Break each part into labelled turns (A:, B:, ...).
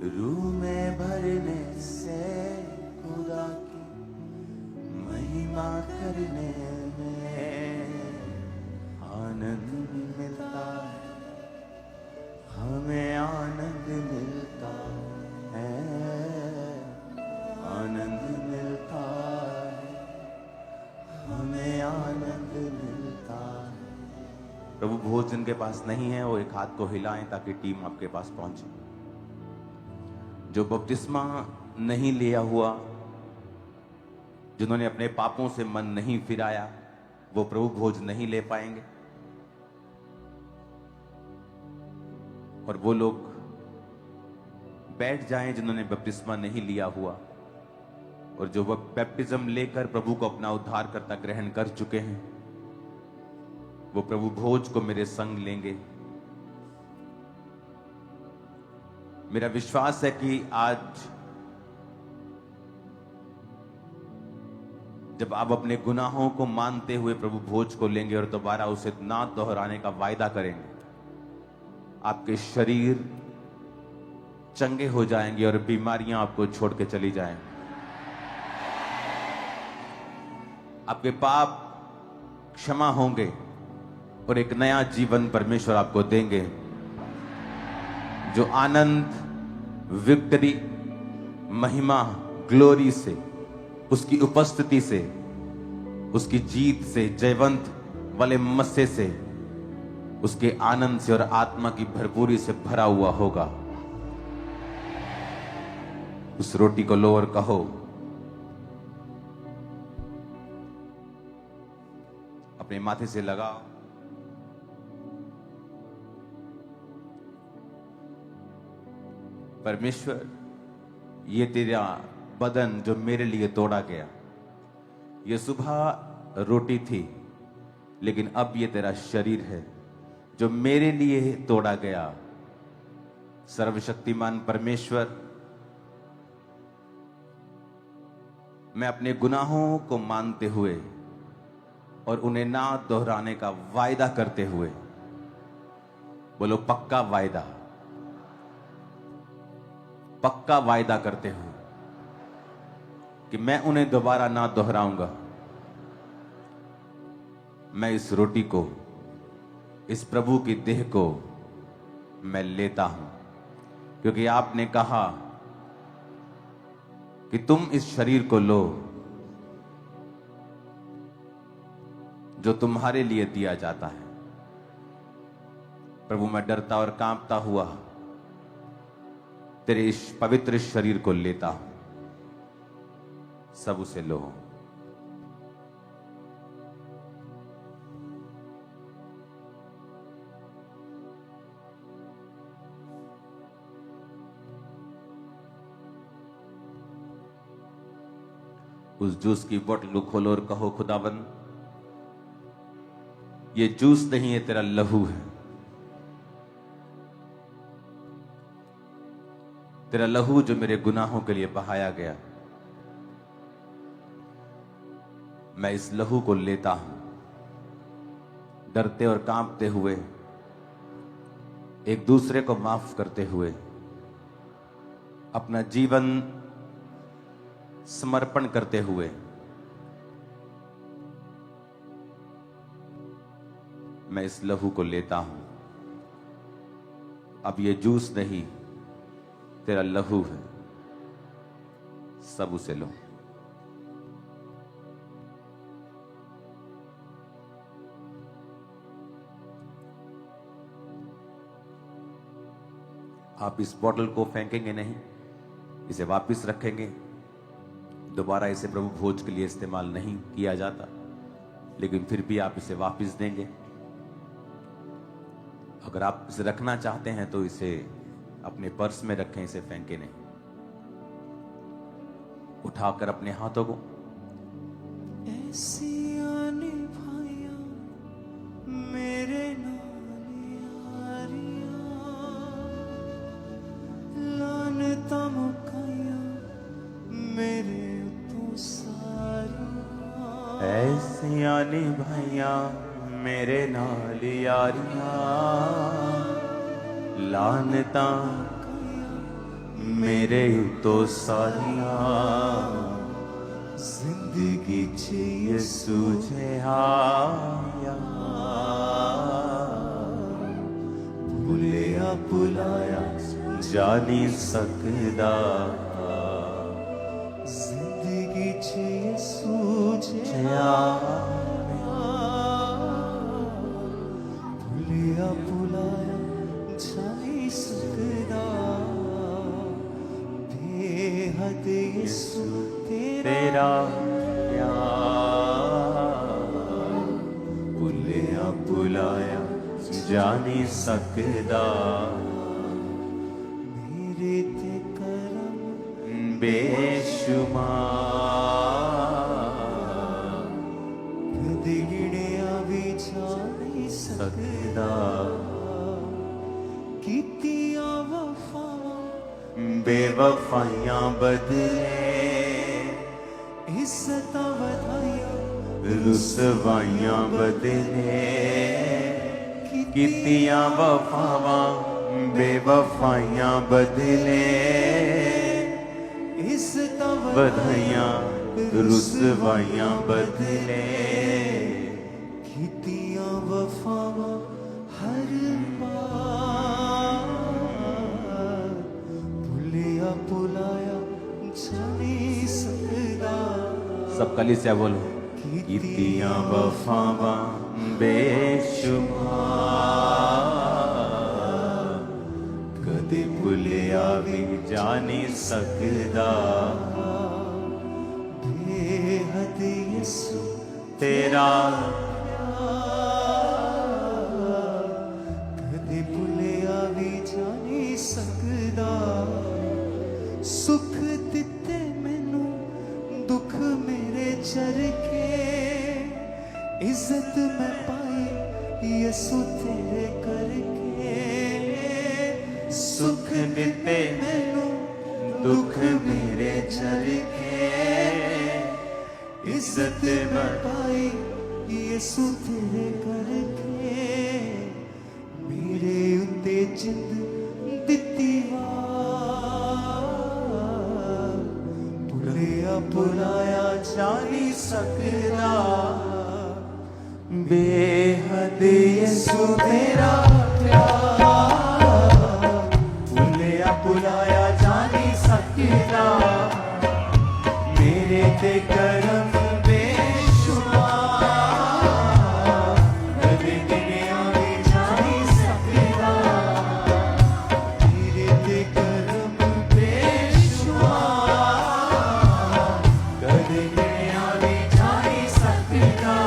A: रूह में भरने से खुदा की महिमा करने में आनंद मिलता है, हमें आनंद मिलता है, आनंद मिलता है, हमें आनंद मिलता है। प्रभु भोज जिनके पास नहीं है वो एक हाथ को हिलाएं ताकि टीम आपके पास पहुंचे। जो बपतिस्मा नहीं लिया हुआ, जिन्होंने अपने पापों से मन नहीं फिराया, वो प्रभु भोज नहीं ले पाएंगे। और वो लोग बैठ जाएं जिन्होंने बपतिस्मा नहीं लिया हुआ और जो वह बैप्टिज्म लेकर प्रभु को अपना उद्धारकर्ता ग्रहण कर चुके हैं, वो प्रभु भोज को मेरे संग लेंगे। मेरा विश्वास है कि आज जब आप अपने गुनाहों को मानते हुए प्रभु भोज को लेंगे और दोबारा उसे ना दोहराने का वायदा करेंगे, आपके शरीर चंगे हो जाएंगे और बीमारियां आपको छोड़ के चली जाएंगी। आपके पाप क्षमा होंगे और एक नया जीवन परमेश्वर आपको देंगे, जो आनंद, विक्ट्री, महिमा, ग्लोरी से, उसकी उपस्थिति से, उसकी जीत से, जयवंत वाले मस्से से, उसके आनंद से और आत्मा की भरपूरी से भरा हुआ होगा। उस रोटी को लो और कहो, अपने माथे से लगाओ, परमेश्वर ये तेरा बदन जो मेरे लिए तोड़ा गया, ये सुबह रोटी थी लेकिन अब ये तेरा शरीर है जो मेरे लिए तोड़ा गया। सर्वशक्तिमान परमेश्वर, मैं अपने गुनाहों को मानते हुए और उन्हें ना दोहराने का वायदा करते हुए, बोलो पक्का वायदा, पक्का वायदा करते हुए कि मैं उन्हें दोबारा ना दोहराऊंगा। मैं इस रोटी को, इस प्रभु की देह को मैं लेता हूं, क्योंकि आपने कहा कि तुम इस शरीर को लो जो तुम्हारे लिए दिया जाता है। प्रभु मैं डरता और कांपता हुआ तेरे इस पवित्र शरीर को लेता हूं। सब उसे लो। उस जूस की बोतल को खोलो और कहो, खुदावन ये जूस नहीं है, तेरा लहू है। तेरा लहू जो मेरे गुनाहों के लिए बहाया गया, मैं इस लहू को लेता हूं, डरते और कांपते हुए, एक दूसरे को माफ करते हुए, अपना जीवन समर्पण करते हुए, मैं इस लहू को लेता हूं। अब ये जूस नहीं, तेरा लहू है। सब उसे लो। आप इस बोतल को फेंकेंगे नहीं, इसे वापस रखेंगे। दोबारा इसे प्रभु भोज के लिए इस्तेमाल नहीं किया जाता, लेकिन फिर भी आप इसे वापस देंगे। अगर आप इसे रखना चाहते हैं तो इसे अपने पर्स में रखें, इसे फेंके नहीं। उठाकर अपने हाथों को ऐसी आने भाइया मेरे नाल यारिया, लानता मुकाया मेरे तो सारिया। ऐसी आने भाइया मेरे नाल यारिया, लानता मेरे तो सारिया जिंदगी च यसू जिहाया भुलिया भुलाया जा नहीं सकदा जिंदगी च यसू जिहाया भुलिया भुलाया जा नहीं सकदा बेहद यसू तेरा प्यार भुलिया भुलाया जा नहीं सकदा मेरे ते करम बेशुमार कदे गिणिया भी जा नहीं सकदा कीतियां वफावां बेवफाइयां बदले इज्जतां वधाइयां रुसवाइयां बदले कीतियां वफावां बेवफाइयां बदले इज्जतां वधाइयां रुसवाइयां बदले कीतियां वफावां हर बार भुलिया भुलाया जा नहीं सकदा सब कली से बोलो कीतियां वफावां बेशुमार कदे भुलिया भी जा नहीं सकदा बेहद यसू तेरा कदे भुलिया भी जा नहीं सकदा सुख दिते मैनू दुख मेरे चरके इज्जत मैं पाई यसू तेरे करके सुख दिते मैनू दुख मेरे चरके इज्जत मैं पाई यसू तेरे करके मेरे उत्ते जिंद दित्ती भुलिया भुलाया जा नहीं सकदा बेहद यसू तेरा प्यार भुलिया भुलाया जा नहीं सकदा मेरे ते करम बेशुमार कदे गिणिया भी जा नहीं सकदा मेरे ते करम बेशुमार कदे गिणिया भी जा नहीं सकदा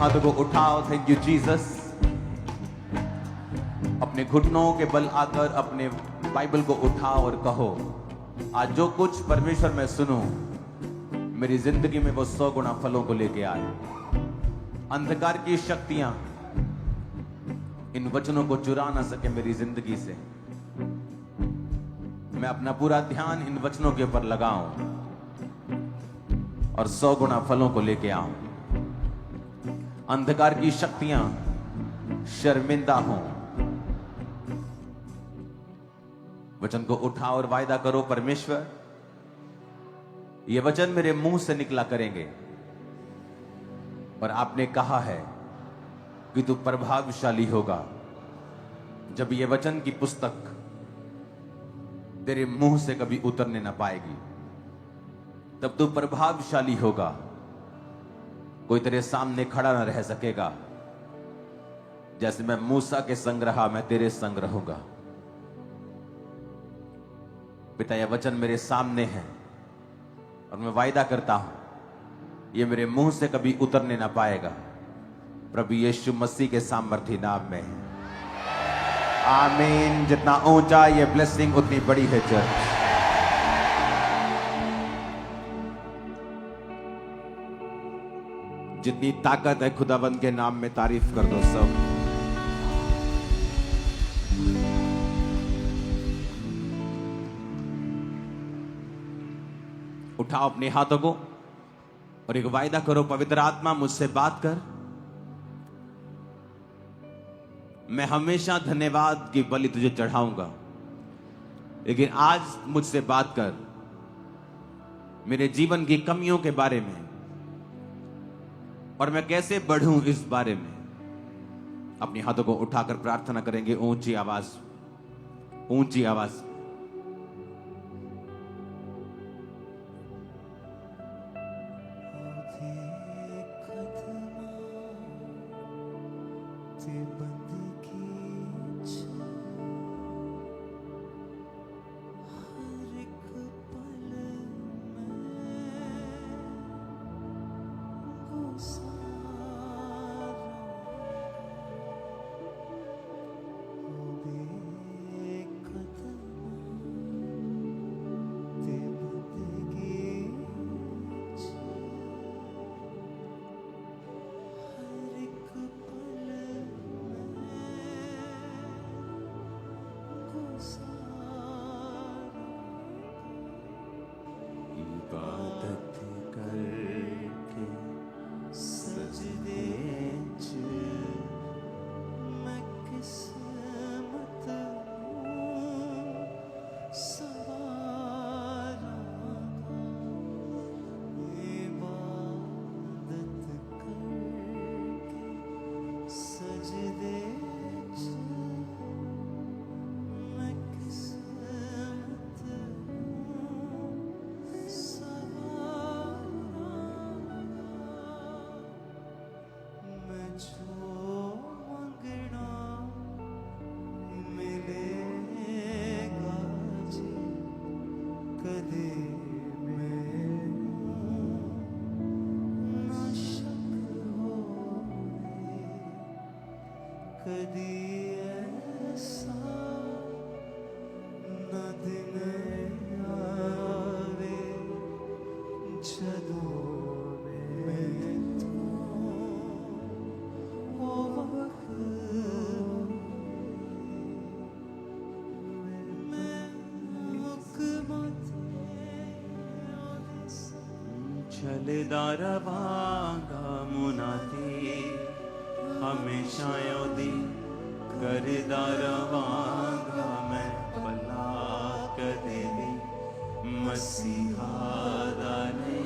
A: हाथों को उठाओ। Thank you Jesus. अपने घुटनों के बल आकर अपने बाइबल को उठाओ और कहो, आज जो कुछ परमेश्वर मैं सुनूं मेरी जिंदगी में वो 100 गुना फलों को लेके आए। अंधकार की शक्तियां इन वचनों को चुरा ना सके मेरी जिंदगी से। मैं अपना पूरा ध्यान इन वचनों के ऊपर लगाऊं और 100 गुना फलों को लेके आऊं। अंधकार की शक्तियां शर्मिंदा हों। वचन को उठाओ और वायदा करो, परमेश्वर ये वचन मेरे मुंह से निकला करेंगे और आपने कहा है कि तू प्रभावशाली होगा। जब ये वचन की पुस्तक तेरे मुंह से कभी उतरने ना पाएगी, तब तू प्रभावशाली होगा। कोई तेरे सामने खड़ा ना रह सकेगा। जैसे मैं मूसा के संग रहा, मैं तेरे संग रहूंगा। पिता, यह वचन मेरे सामने है और मैं वायदा करता हूं ये मेरे मुंह से कभी उतरने ना पाएगा। प्रभु यीशु मसीह के सामर्थी नाम में आमीन। जितना ऊंचा ये ब्लेसिंग उतनी बड़ी है चर्च। जितनी ताकत है खुदावंद के नाम में तारीफ कर दो सब। उठाओ अपने हाथों को और एक वायदा करो, पवित्र आत्मा मुझसे बात कर। मैं हमेशा धन्यवाद की बलि तुझे चढ़ाऊंगा, लेकिन आज मुझसे बात कर मेरे जीवन की कमियों के बारे में और मैं कैसे बढ़ूं इस बारे में। अपने हाथों को उठाकर प्रार्थना करेंगे ऊंची आवाज, ऊंची आवाज।
B: चलदारवांगा मुनाती हमेशा योदी करदारवांगा मैं भला कदेवी मसीहा दाने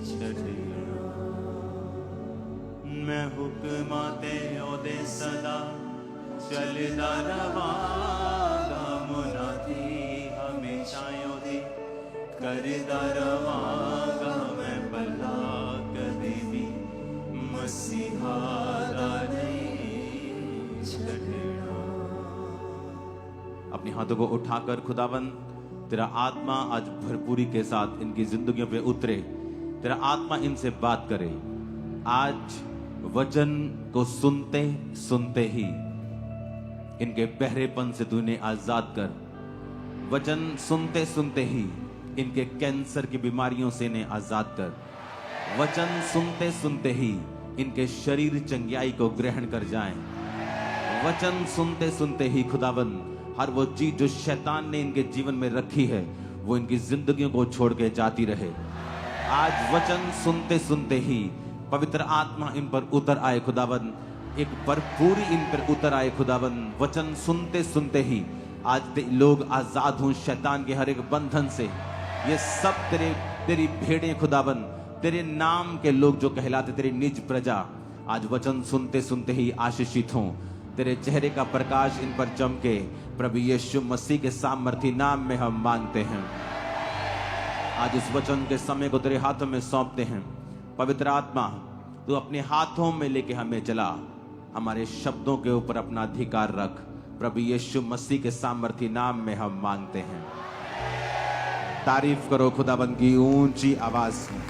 B: छड़िया। मैं हुक्माते ओदे सदा चलदारवांगा मुनाती हमेशा योदी करदारवांगा मैं भला कदेवी मसीहा दाने छड़िया।
A: अपने हाथों को उठाकर खुदावन तेरा आत्मा आज भरपूरी के साथ इनकी जिंदगियों पे उतरे। तेरा आत्मा इनसे बात करे। आज वचन को सुनते सुनते ही इनके बहरेपन से तूने आजाद कर। वचन सुनते सुनते ही इनके कैंसर की बीमारियों से इन्हें आजाद कर। वचन सुनते सुनते ही इनके शरीर चंगियाई को ग्रहण कर जाएं। वचन सुनते सुनते ही खुदावन हर वो चीज जो शैतान ने इनके जीवन में रखी है वो इनकी जिंदगियों को छोड़ के जाती रहे। आज वचन सुनते सुनते ही पवित्र आत्मा इन पर उतर आए खुदावन, एक भरपूरी इन पर उतर आए खुदावन। वचन सुनते सुनते ही आज लोग आजाद हों शैतान के हर एक बंधन से। ये सब तेरी भेड़ें खुदावन, तेरे नाम के लोग जो कहलाते तेरी निज प्रजा, आज वचन सुनते सुनते ही आशीषित हों। तेरे चेहरे का प्रकाश इन पर चमके। प्रभु यीशु मसीह के सामर्थी नाम में हम मांगते हैं। आज इस वचन के समय को तेरे हाथों में सौंपते हैं। पवित्र आत्मा तू अपने हाथों में लेके हमें चला, हमारे शब्दों के ऊपर अपना अधिकार रख। प्रभु यीशु मसीह के सामर्थी नाम में हम मांगते हैं। तारीफ करो खुदाबंद की ऊंची आवाज में।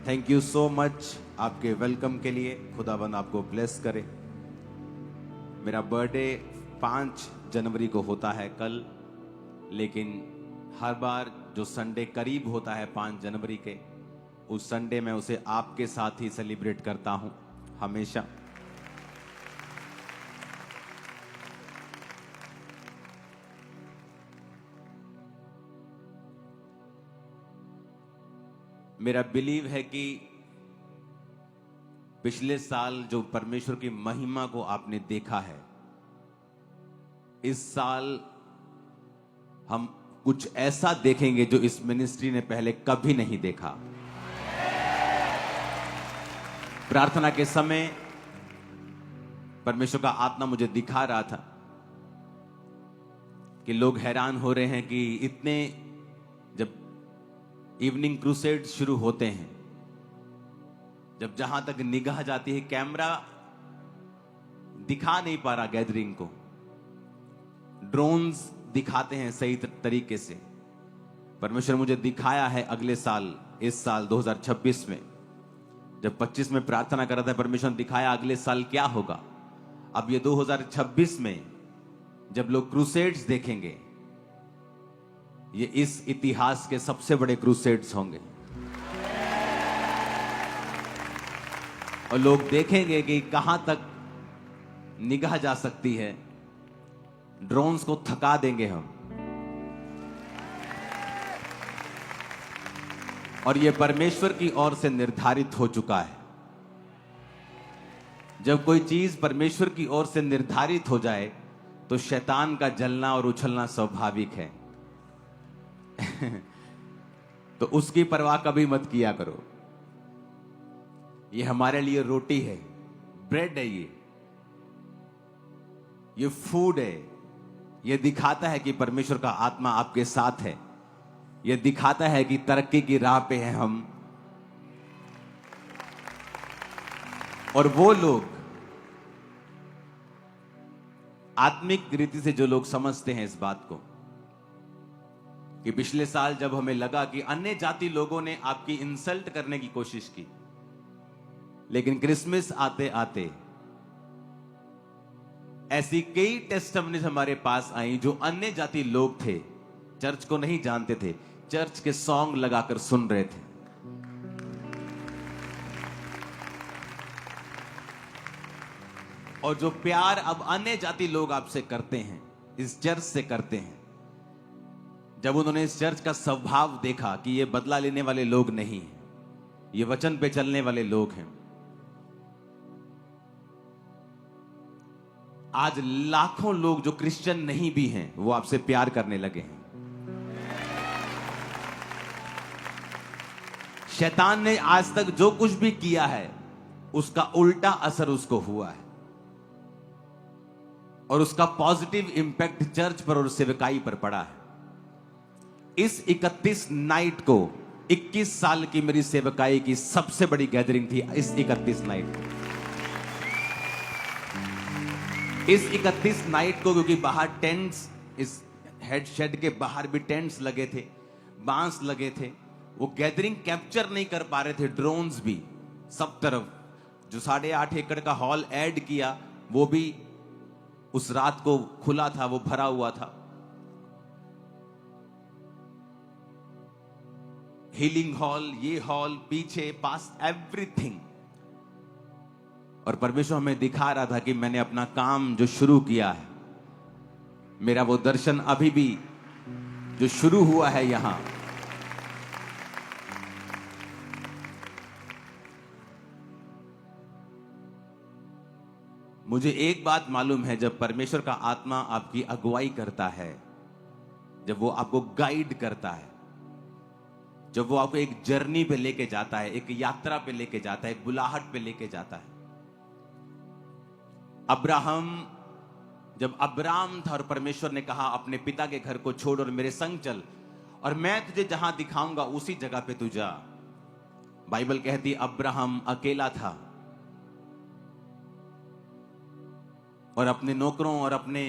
A: थैंक यू सो मच आपके वेलकम के लिए। खुदाबंद आपको ब्लेस करे। मेरा बर्थडे 5 जनवरी को होता है कल, लेकिन हर बार जो संडे करीब होता है 5 जनवरी के, उस संडे मैं उसे आपके साथ ही सेलिब्रेट करता हूं हमेशा। मेरा बिलीव है कि पिछले साल जो परमेश्वर की महिमा को आपने देखा है, इस साल हम कुछ ऐसा देखेंगे जो इस मिनिस्ट्री ने पहले कभी नहीं देखा। प्रार्थना के समय परमेश्वर का आत्मा मुझे दिखा रहा था कि लोग हैरान हो रहे हैं कि इतने, जब इवनिंग क्रूसेड शुरू होते हैं, जब जहां तक निगाह जाती है कैमरा दिखा नहीं पा रहा गैदरिंग को, ड्रोन्स दिखाते हैं सही तरीके से। परमेश्वर मुझे दिखाया है अगले साल, इस साल 2026 में, जब 25 में प्रार्थना कर रहा था, परमेश्वर ने दिखाया अगले साल क्या होगा। अब ये 2026 में जब लोग क्रूसेड्स देखेंगे, ये इस इतिहास के सबसे बड़े क्रूसेड्स होंगे। और लोग देखेंगे कि कहां तक निगाह जा सकती है। ड्रोन्स को थका देंगे हम। और यह परमेश्वर की ओर से निर्धारित हो चुका है। जब कोई चीज परमेश्वर की ओर से निर्धारित हो जाए तो शैतान का जलना और उछलना स्वाभाविक है। तो उसकी परवाह कभी मत किया करो। ये हमारे लिए रोटी है, ब्रेड है, ये फूड है। ये दिखाता है कि परमेश्वर का आत्मा आपके साथ है। ये दिखाता है कि तरक्की की राह पे हैं हम। और वो लोग, आत्मिक रीति से जो लोग समझते हैं इस बात को, कि पिछले साल जब हमें लगा कि अन्य जाति लोगों ने आपकी इंसल्ट करने की कोशिश की, लेकिन क्रिसमस आते आते ऐसी कई टेस्टिमनीज हमारे पास आई जो अन्य जाति लोग थे, चर्च को नहीं जानते थे, चर्च के सॉन्ग लगाकर सुन रहे थे। और जो प्यार अब अन्य जाति लोग आपसे करते हैं, इस चर्च से करते हैं, जब उन्होंने इस चर्च का स्वभाव देखा कि ये बदला लेने वाले लोग नहीं हैं, ये वचन पे चलने वाले लोग हैं, आज लाखों लोग जो क्रिश्चियन नहीं भी हैं वो आपसे प्यार करने लगे हैं। शैतान ने आज तक जो कुछ भी किया है उसका उल्टा असर उसको हुआ है, और उसका पॉजिटिव इंपैक्ट चर्च पर और सेवकाई पर पड़ा है। इस 31 नाइट को, 21 साल की मेरी सेवकाई की सबसे बड़ी गैदरिंग थी इस 31 नाइट को। इस 31 नाइट को, क्योंकि बाहर टेंट्स, इस हेड शेड के बाहर भी टेंट्स लगे थे, बांस लगे थे, वो गैदरिंग कैप्चर नहीं कर पा रहे थे, ड्रोन्स भी सब तरफ। जो 8.5 एकड़ का हॉल ऐड किया, वो भी उस रात को खुला था, वो भरा हुआ था। हीलिंग हॉल, ये हॉल, पीछे पास, एवरीथिंग। और परमेश्वर हमें दिखा रहा था कि मैंने अपना काम जो शुरू किया है, मेरा वो दर्शन अभी भी जो शुरू हुआ है यहां, मुझे एक बात मालूम है, जब परमेश्वर का आत्मा आपकी अगुवाई करता है, जब वो आपको गाइड करता है, जब वो आपको एक जर्नी पे लेके जाता है, एक यात्रा पे लेके जाता है, एक बुलाहट पे लेके जाता है। अब्राहम, जब अब्राम था और परमेश्वर ने कहा अपने पिता के घर को छोड़ और मेरे संग चल, और मैं तुझे जहां दिखाऊंगा उसी जगह पे तू जा। बाइबल कहती अब्राहम अकेला था और अपने नौकरों और अपने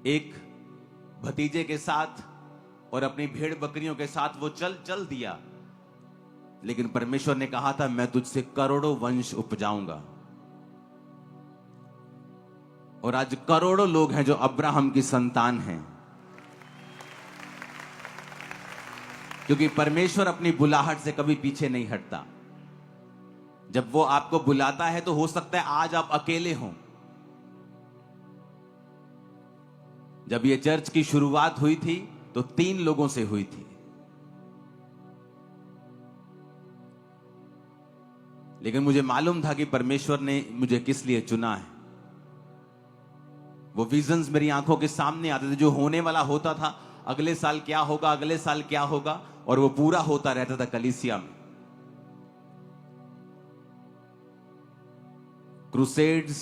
A: एक भतीजे के साथ और अपनी भेड़ बकरियों के साथ वो चल दिया। लेकिन परमेश्वर ने कहा था मैं तुझसे करोड़ों वंश उपजाऊंगा। और आज करोड़ों लोग हैं जो अब्राहम की संतान हैं, क्योंकि परमेश्वर अपनी बुलाहट से कभी पीछे नहीं हटता। जब वो आपको बुलाता है तो हो सकता है आज आप अकेले हों। जब ये चर्च की शुरुआत हुई थी तो 3 लोगों से हुई थी, लेकिन मुझे मालूम था कि परमेश्वर ने मुझे किस लिए चुना है। वो विजन्स मेरी आंखों के सामने आते थे, जो होने वाला होता था, अगले साल क्या होगा, अगले साल क्या होगा, और वो पूरा होता रहता था कलीसिया में। क्रूसेड्स,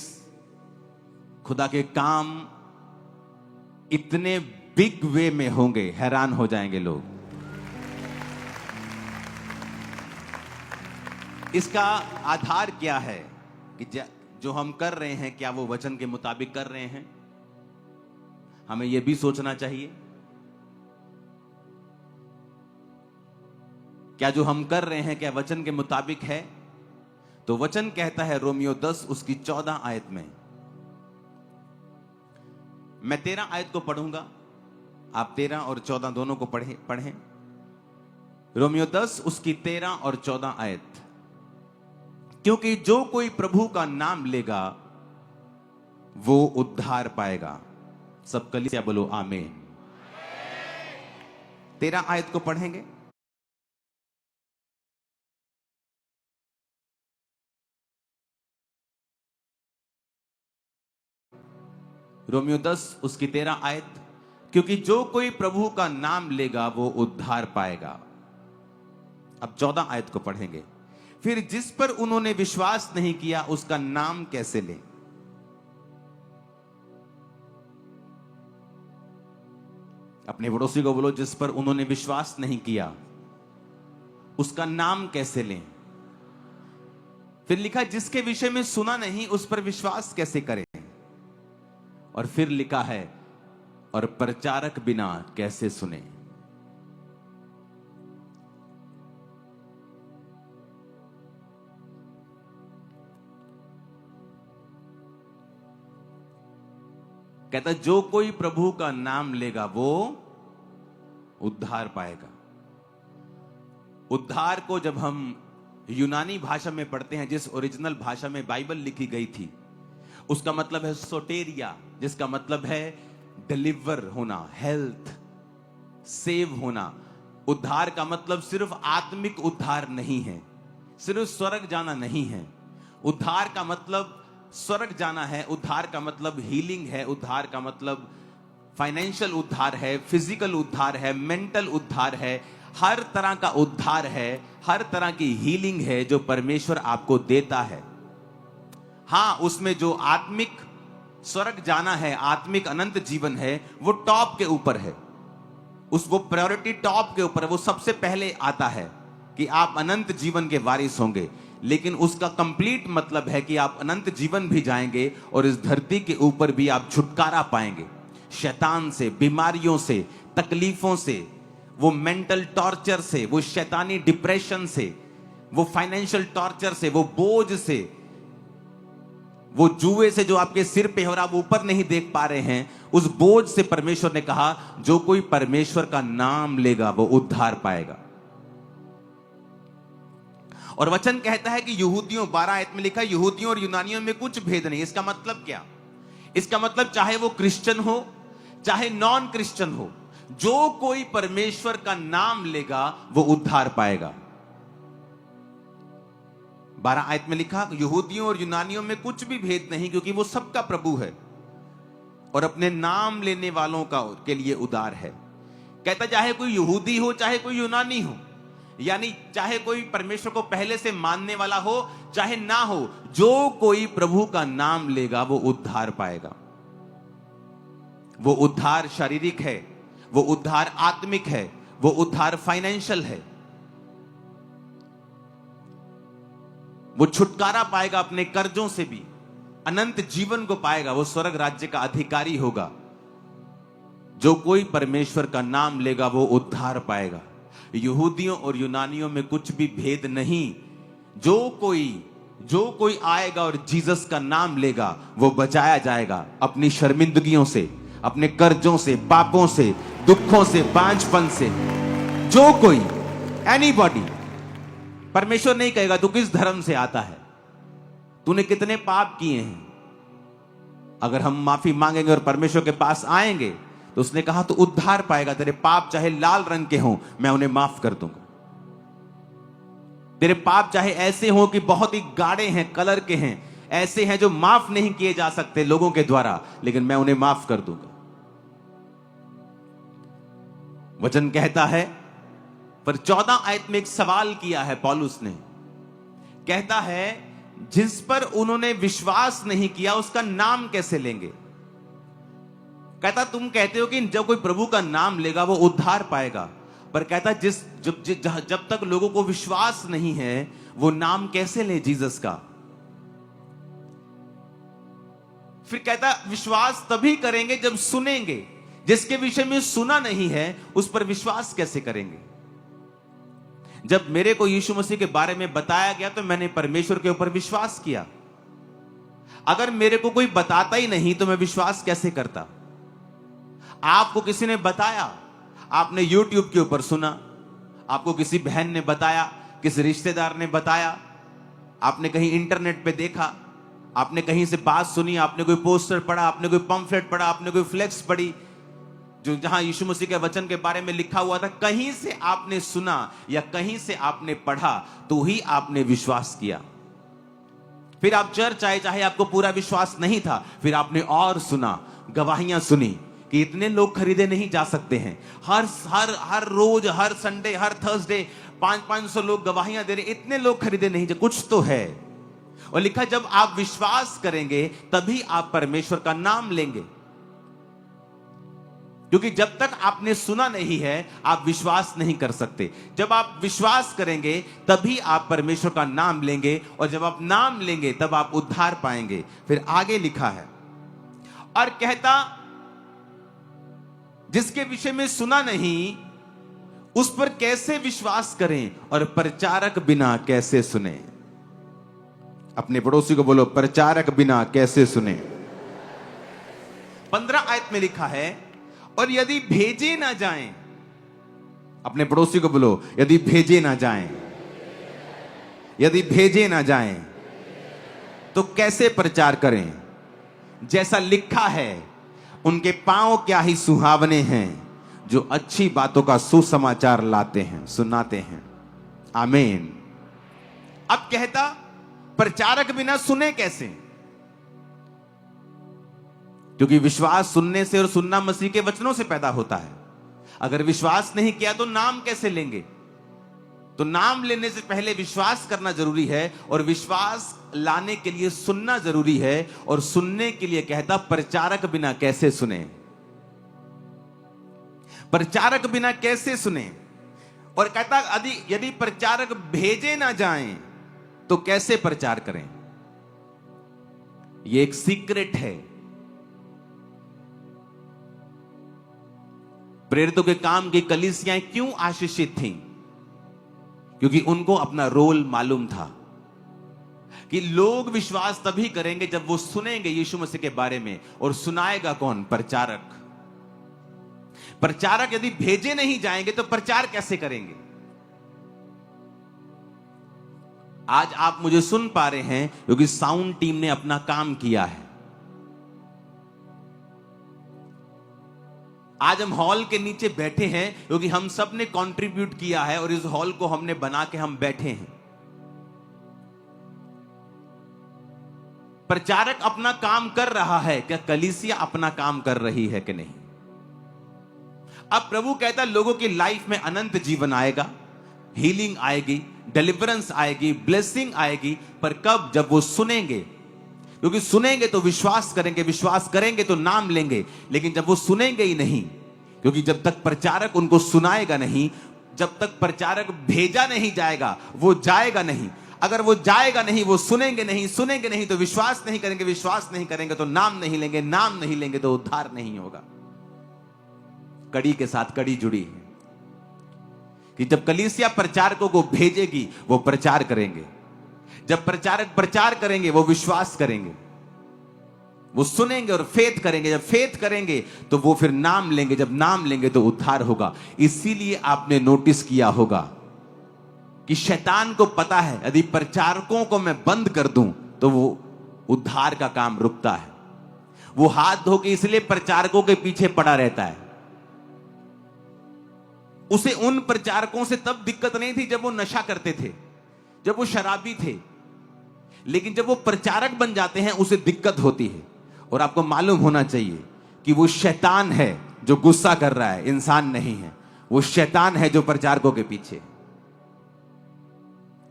A: खुदा के काम इतने बिग वे में होंगे, हैरान हो जाएंगे लोग। इसका आधार क्या है कि जो हम कर रहे हैं, क्या वो वचन के मुताबिक कर रहे हैं? हमें यह भी सोचना चाहिए, क्या जो हम कर रहे हैं क्या वचन के मुताबिक है? तो वचन कहता है रोमियो 10 उसकी 14 आयत में, मैं 13 आयत को पढ़ूंगा, आप 13 और 14 दोनों को पढ़ें। रोमियो 10 उसकी 13 और 14 आयत। क्योंकि जो कोई प्रभु का नाम लेगा वो उद्धार पाएगा। सब कलीसिया बोलो आमीन। 13 आयत को पढ़ेंगे। रोमियो 10 उसकी 13 आयत। क्योंकि जो कोई प्रभु का नाम लेगा वो उद्धार पाएगा। अब 14 आयत को पढ़ेंगे। फिर जिस पर उन्होंने विश्वास नहीं किया उसका नाम कैसे लें? अपने पड़ोसी को बोलो, जिस पर उन्होंने विश्वास नहीं किया उसका नाम कैसे लें? फिर लिखा जिसके विषय में सुना नहीं उस पर विश्वास कैसे करें? और फिर लिखा है और प्रचारक बिना कैसे सुने? कहता जो कोई प्रभु का नाम लेगा वो उद्धार पाएगा। उद्धार को जब हम यूनानी भाषा में पढ़ते हैं, जिस ओरिजिनल भाषा में बाइबल लिखी गई थी, उसका मतलब है सोटेरिया, जिसका मतलब है डिलीवर होना, हेल्थ, सेव होना। उद्धार का मतलब सिर्फ आत्मिक उद्धार नहीं है, सिर्फ स्वर्ग जाना नहीं है। उद्धार का मतलब स्वर्ग जाना है। उद्धार का मतलब हीलिंग है। उद्धार का मतलब फाइनेंशियल उद्धार है, फिजिकल उद्धार है, मेंटल उद्धार है, हर तरह का उद्धार है, हर तरह की हीलिंग है जो परमेश्वर आपको देता है। हां, उसमें जो आत्मिक स्वर्ग जाना है, आत्मिक अनंत जीवन है, वो टॉप के ऊपर है। वो प्रायोरिटी टॉप के ऊपर है, वो सबसे पहले आता है कि आप अनंत जीवन के वारिस होंगे। लेकिन उसका कंप्लीट मतलब है कि आप अनंत जीवन भी जाएंगे और इस धरती के ऊपर भी आप छुटकारा पाएंगे, शैतान से, बीमारियों से, तकलीफों से, वो मेंटल टॉर्चर से, वो शैतानी डिप्रेशन से, वो फाइनेंशियल टॉर्चर से, वो बोझ से, वो जुए से जो आपके सिर पे है और आप ऊपर नहीं देख पा रहे हैं, उस बोझ से परमेश्वर ने कहा जो कोई परमेश्वर का नाम लेगा वो उद्धार पाएगा। और वचन कहता है कि यहूदियों, 12 आयत में लिखा है, यहूदियों और यूनानियों में कुछ भेद नहीं। इसका मतलब क्या? इसका मतलब चाहे वो क्रिश्चियन हो चाहे नॉन क्रिश्चियन हो, जो कोई परमेश्वर का नाम लेगा वो उद्धार पाएगा। 12 आयत में लिखा, यहूदियों और यूनानियों में कुछ भी भेद नहीं, क्योंकि वो सबका प्रभु है और अपने नाम लेने वालों का के लिए उदार है। कहता चाहे कोई यहूदी हो चाहे कोई यूनानी हो, यानी चाहे कोई परमेश्वर को पहले से मानने वाला हो चाहे ना हो, जो कोई प्रभु का नाम लेगा वो उद्धार पाएगा। वो उद्धार शारीरिक है, वो उद्धार आत्मिक है, वो उद्धार फाइनेंशियल है। वो छुटकारा पाएगा अपने कर्जों से भी, अनंत जीवन को पाएगा, वो स्वर्ग राज्य का अधिकारी होगा। जो कोई परमेश्वर का नाम लेगा वो उद्धार पाएगा। यहूदियों और यूनानियों में कुछ भी भेद नहीं। जो कोई आएगा और जीसस का नाम लेगा वो बचाया जाएगा अपनी शर्मिंदगियों से, अपने कर्जों से, पापों से, दुखों से, बांझपन से। जो कोई, एनीबॉडी। परमेश्वर नहीं कहेगा तू किस धर्म से आता है, तूने कितने पाप किए हैं। अगर हम माफी मांगेंगे और परमेश्वर के पास आएंगे तो उसने कहा तू उद्धार पाएगा। तेरे पाप चाहे लाल रंग के हों, मैं उन्हें माफ कर दूंगा। तेरे पाप चाहे ऐसे हों कि बहुत ही गाढ़े हैं, कलर के हैं, ऐसे हैं जो माफ नहीं किए जा सकते लोगों के द्वारा, लेकिन मैं उन्हें माफ कर दूंगा। वचन कहता है, पर 14 आयत में एक सवाल किया है पौलुस ने। कहता है जिस पर उन्होंने विश्वास नहीं किया उसका नाम कैसे लेंगे। कहता तुम कहते हो कि जब कोई प्रभु का नाम लेगा वो उद्धार पाएगा, पर कहता जब तक लोगों को विश्वास नहीं है वो नाम कैसे ले जीसस का। फिर कहता विश्वास तभी करेंगे जब सुनेंगे। जिसके विषय में सुना नहीं है उस पर विश्वास कैसे करेंगे। जब मेरे को यीशु मसीह के बारे में बताया गया तो मैंने परमेश्वर के ऊपर विश्वास किया। अगर मेरे को कोई बताता ही नहीं तो मैं विश्वास कैसे करता। आपको किसी ने बताया, आपने YouTube के ऊपर सुना, आपको किसी बहन ने बताया, किसी रिश्तेदार ने बताया, आपने कहीं इंटरनेट पे देखा, आपने कहीं से बात सुनी, आपने कोई पोस्टर पढ़ा, आपने कोई पंफलेट पढ़ा, आपने कोई फ्लेक्स पढ़ी जो जहां यीशु मसीह के वचन के बारे में लिखा हुआ था, कहीं से आपने सुना या कहीं से आपने पढ़ा तो ही आपने विश्वास किया। फिर आप चर्च आए, चाहे आपको पूरा विश्वास नहीं था, फिर आपने और सुना, गवाहियां सुनी कि इतने लोग खरीदे नहीं जा सकते हैं। हर रोज, हर संडे, हर थर्सडे 500 लोग गवाहियां दे रहे, इतने लोग खरीदे नहीं, कुछ तो है। और लिखा जब आप विश्वास करेंगे तभी आप परमेश्वर का नाम लेंगे, क्योंकि जब तक आपने सुना नहीं है आप विश्वास नहीं कर सकते। जब आप विश्वास करेंगे तभी आप परमेश्वर का नाम लेंगे, और जब आप नाम लेंगे तब आप उद्धार पाएंगे। फिर आगे लिखा है, और कहता जिसके विषय में सुना नहीं उस पर कैसे विश्वास करें, और प्रचारक बिना कैसे सुने। अपने पड़ोसी को बोलो, प्रचारक बिना कैसे सुने। 15 आयत में लिखा है, और यदि भेजे ना जाएं, अपने पड़ोसी को बोलो, यदि भेजे ना जाएं, यदि भेजे ना जाएं तो कैसे प्रचार करें। जैसा लिखा है, उनके पांव क्या ही सुहावने हैं जो अच्छी बातों का सुसमाचार लाते हैं, सुनाते हैं। आमीन। अब कहता प्रचारक बिना सुने कैसे, क्योंकि विश्वास सुनने से और सुनना मसीह के वचनों से पैदा होता है। अगर विश्वास नहीं किया तो नाम कैसे लेंगे। तो नाम लेने से पहले विश्वास करना जरूरी है, और विश्वास लाने के लिए सुनना जरूरी है। और सुनने के लिए कहता प्रचारक बिना कैसे सुने, प्रचारक बिना कैसे सुने। और कहता यदि प्रचारक भेजे ना जाएं तो कैसे प्रचार करें। यह एक सीक्रेट है। प्रेरितों के काम की कलीसियाएं क्यों आशीषित थीं? क्योंकि उनको अपना रोल मालूम था कि लोग विश्वास तभी करेंगे जब वो सुनेंगे यीशु मसीह के बारे में। और सुनाएगा कौन? प्रचारक। प्रचारक यदि भेजे नहीं जाएंगे तो प्रचार कैसे करेंगे? आज आप मुझे सुन पा रहे हैं क्योंकि साउंड टीम ने अपना काम किया है। आज हम हॉल के नीचे बैठे हैं क्योंकि हम सब ने कंट्रीब्यूट किया है और इस हॉल को हमने बना के हम बैठे हैं। प्रचारक अपना काम कर रहा है, क्या कलीसिया अपना काम कर रही है कि नहीं? अब प्रभु कहता है लोगों की लाइफ में अनंत जीवन आएगा, हीलिंग आएगी, डिलीवरेंस आएगी, ब्लेसिंग आएगी। पर कब? जब वो सुनेंगे। क्योंकि सुनेंगे तो विश्वास करेंगे, विश्वास करेंगे तो नाम लेंगे। लेकिन जब वो सुनेंगे ही नहीं, क्योंकि जब तक प्रचारक उनको सुनाएगा नहीं, जब तक प्रचारक भेजा नहीं जाएगा, वो जाएगा नहीं। अगर वो जाएगा नहीं, वो सुनेंगे नहीं, सुनेंगे नहीं तो विश्वास नहीं करेंगे, विश्वास नहीं करेंगे तो नाम नहीं लेंगे, नाम नहीं लेंगे तो उद्धार नहीं होगा। कड़ी के साथ कड़ी जुड़ी है कि जब कलीसिया प्रचारकों को भेजेगी वो प्रचार करेंगे, जब प्रचारक प्रचार करेंगे वो विश्वास करेंगे, वो सुनेंगे और फेथ करेंगे। जब फेथ करेंगे तो वो फिर नाम लेंगे, जब नाम लेंगे तो उद्धार होगा। इसीलिए आपने नोटिस किया होगा कि शैतान को पता है यदि प्रचारकों को मैं बंद कर दूं तो वो उद्धार का काम रुकता है। वो हाथ धो के इसलिए प्रचारकों के पीछे पड़ा रहता है। उसे उन प्रचारकों से तब दिक्कत नहीं थी जब वो नशा करते थे, जब वो शराबी थे। लेकिन जब वो प्रचारक बन जाते हैं उसे दिक्कत होती है। और आपको मालूम होना चाहिए कि वो शैतान है जो गुस्सा कर रहा है, इंसान नहीं है। वो शैतान है जो प्रचारकों के पीछे।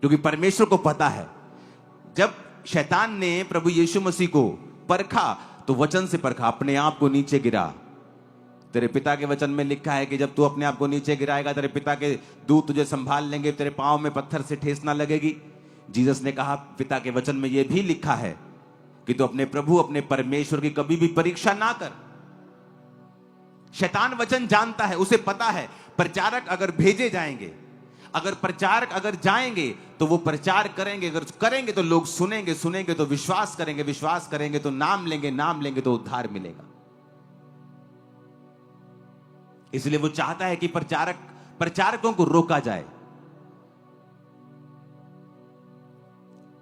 A: क्योंकि परमेश्वर को पता है जब शैतान ने प्रभु यीशु मसीह को परखा तो वचन से परखा, अपने आप को नीचे गिरा। तेरे पिता के वचन में लिखा है कि जब तू अपने आप को नीचे गिराएगा तेरे पिता के दूत तुझे संभाल लेंगे, तेरे पांव में पत्थर से ठेस ना लगेगी। जीसस ने कहा पिता के वचन में यह भी लिखा है कि तू अपने प्रभु अपने परमेश्वर की कभी भी परीक्षा ना कर। शैतान वचन जानता है, उसे पता है प्रचारक अगर भेजे जाएंगे, अगर प्रचारक अगर जाएंगे तो वो प्रचार करेंगे, अगर करेंगे तो लोग सुनेंगे, सुनेंगे तो विश्वास करेंगे, विश्वास करेंगे तो नाम लेंगे, नाम लेंगे तो उद्धार मिलेगा। इसलिए वो चाहता है कि प्रचारकों को रोका जाए,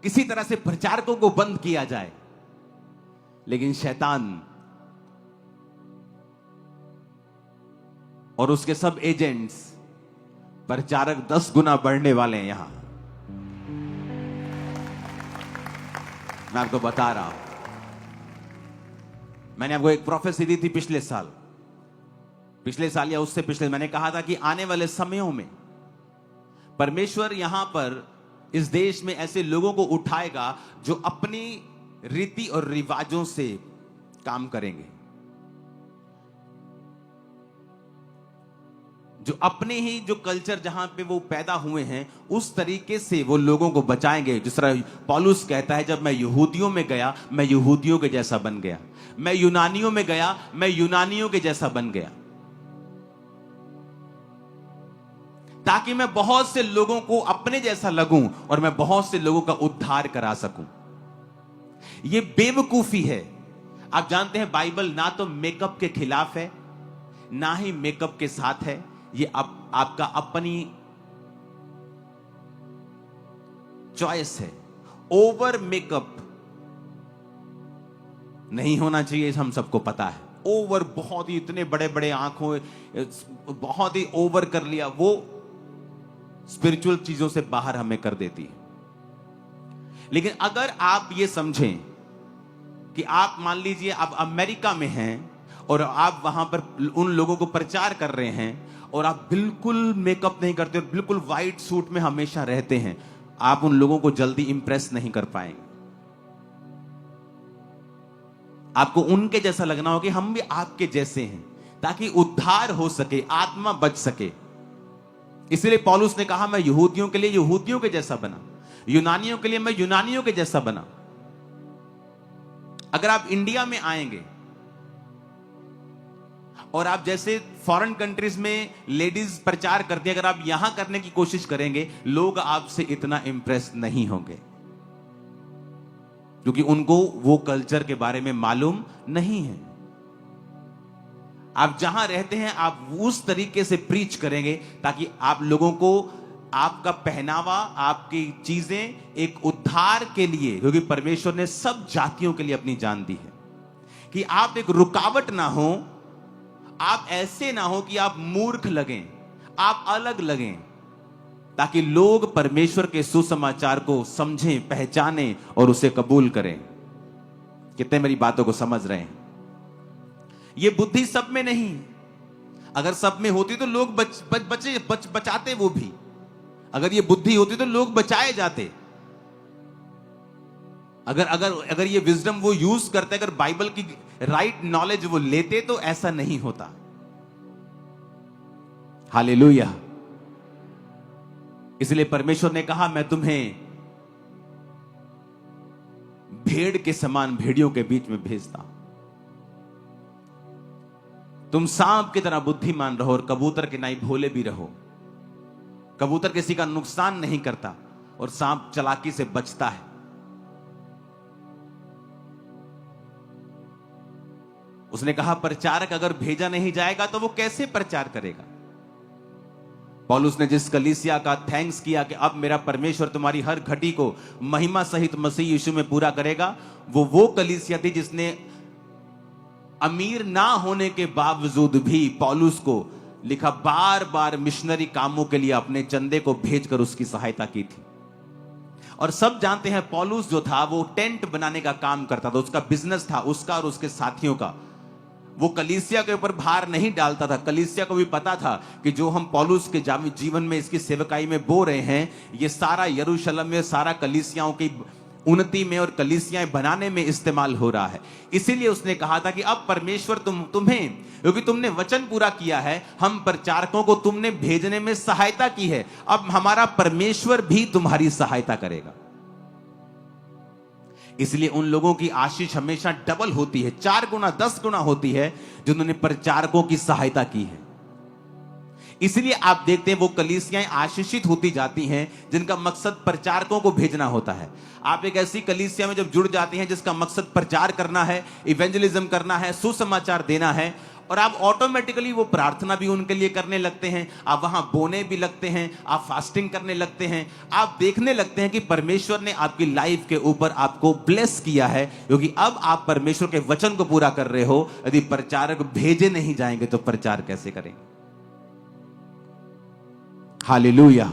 A: किसी तरह से प्रचारकों को बंद किया जाए। लेकिन शैतान और उसके सब एजेंट्स, प्रचारक 10 गुना बढ़ने वाले हैं। यहां मैं आपको बता रहा हूं, मैंने आपको एक प्रोफेसी दी थी पिछले साल या उससे पिछले, मैंने कहा था कि आने वाले समयों में परमेश्वर यहां पर इस देश में ऐसे लोगों को उठाएगा जो अपनी रीति और रिवाजों से काम करेंगे, जो अपने ही जो कल्चर जहां पे वो पैदा हुए हैं उस तरीके से वो लोगों को बचाएंगे। जिस तरह पौलुस कहता है, जब मैं यहूदियों में गया मैं यहूदियों के जैसा बन गया, मैं यूनानियों में गया मैं यूनानियों के जैसा बन गया, ताकि मैं बहुत से लोगों को अपने जैसा लगूं और मैं बहुत से लोगों का उद्धार करा सकूं। यह बेवकूफी है। आप जानते हैं बाइबल ना तो मेकअप के खिलाफ है ना ही मेकअप के साथ है। ये आपका अपनी चॉइस है। ओवर मेकअप नहीं होना चाहिए, हम सबको पता है। ओवर बहुत ही इतने बड़े बड़े आंखों बहुत ही ओवर कर लिया, वो स्पिरिचुअल चीजों से बाहर हमें कर देती है। लेकिन अगर आप ये समझें कि आप मान लीजिए आप अमेरिका में हैं और आप वहां पर उन लोगों को प्रचार कर रहे हैं और आप बिल्कुल मेकअप नहीं करते और बिल्कुल व्हाइट सूट में हमेशा रहते हैं, आप उन लोगों को जल्दी इंप्रेस नहीं कर पाएंगे। आपको उनके जैसा लगना होगा कि हम भी आपके जैसे हैं, ताकि उद्धार हो सके, आत्मा बच सके। इसलिए पौलुस ने कहा मैं यहूदियों के लिए यहूदियों के जैसा बना, यूनानियों के लिए मैं यूनानियों के जैसा बना। अगर आप इंडिया में आएंगे और आप जैसे फॉरेन कंट्रीज में लेडीज प्रचार करती है, अगर आप यहां करने की कोशिश करेंगे, लोग आपसे इतना इंप्रेस नहीं होंगे, क्योंकि उनको वो कल्चर के बारे में मालूम नहीं है। आप जहां रहते हैं आप उस तरीके से प्रीच करेंगे ताकि आप लोगों को आपका पहनावा, आपकी चीजें एक उद्धार के लिए, क्योंकि परमेश्वर ने सब जातियों के लिए अपनी जान दी है, कि आप एक रुकावट ना हो, आप ऐसे ना हो कि आप मूर्ख लगें, आप अलग लगें, ताकि लोग परमेश्वर के सुसमाचार को समझें, पहचानें और उसे कबूल करें। कितने मेरी बातों को समझ रहे हैं? यह बुद्धि सब में नहीं। अगर सब में होती तो लोग बचाते वो भी। अगर ये बुद्धि होती तो लोग बचाए जाते। अगर अगर अगर ये विजडम वो यूज करते, अगर बाइबल की राइट नॉलेज वो लेते, तो ऐसा नहीं होता। हालेलुया। इसलिए परमेश्वर ने कहा, मैं तुम्हें भेड़ के समान भेड़ियों के बीच में भेजता हूं। तुम सांप की तरह बुद्धिमान रहो और कबूतर के नाई भोले भी रहो। कबूतर किसी का नुकसान नहीं करता और सांप चालाकी से बचता है। उसने कहा, प्रचारक अगर भेजा नहीं जाएगा तो वो कैसे प्रचार करेगा? पौलुस ने जिस कलीसिया का थैंक्स किया कि अब मेरा परमेश्वर तुम्हारी हर घटी को महिमा सहित मसीह यीशु में पूरा करेगा, वो कलीसिया थी जिसने अमीर ना होने के बावजूद भी पौलुस को लिखा, बार बार मिशनरी कामों के लिए अपने चंदे को भेजकर उसकी सहायता की थी। और सब जानते हैं पौलुस जो था वो टेंट बनाने का काम करता था, उसका बिजनेस था, उसका और उसके साथियों का। वो कलीसिया के ऊपर भार नहीं डालता था। कलीसिया को भी पता था कि जो हम पौलुस के जीवन में, इसकी सेवकाई में बो रहे हैं, ये सारा यरूशलेम में, सारा कलीसियाओं की उन्नति में और कलीसियाएं बनाने में इस्तेमाल हो रहा है। इसीलिए उसने कहा था कि अब परमेश्वर तुम्हें, क्योंकि तुमने वचन पूरा किया है, हम प्रचारकों को तुमने भेजने में सहायता की है, अब हमारा परमेश्वर भी तुम्हारी सहायता करेगा। इसलिए उन लोगों की आशीष हमेशा डबल होती है, 4 गुना 10 गुना होती है, जिन्होंने प्रचारकों की सहायता की है। इसलिए आप देखते हैं वो कलीसियाएं आशीषित होती जाती हैं जिनका मकसद प्रचारकों को भेजना होता है। आप एक ऐसी कलीसिया में जब जुड़ जाती हैं जिसका मकसद प्रचार करना है, इवेंजलिज्म करना है, सुसमाचार देना है, और आप ऑटोमेटिकली वो प्रार्थना भी उनके लिए करने लगते हैं, आप वहां बोने भी लगते हैं, आप फास्टिंग करने लगते हैं, आप देखने लगते हैं कि परमेश्वर ने आपकी लाइफ के ऊपर आपको ब्लेस किया है, क्योंकि अब आप परमेश्वर के वचन को पूरा कर रहे हो। यदि प्रचारक भेजे नहीं जाएंगे तो प्रचार कैसे करेंगे? हालेलुया।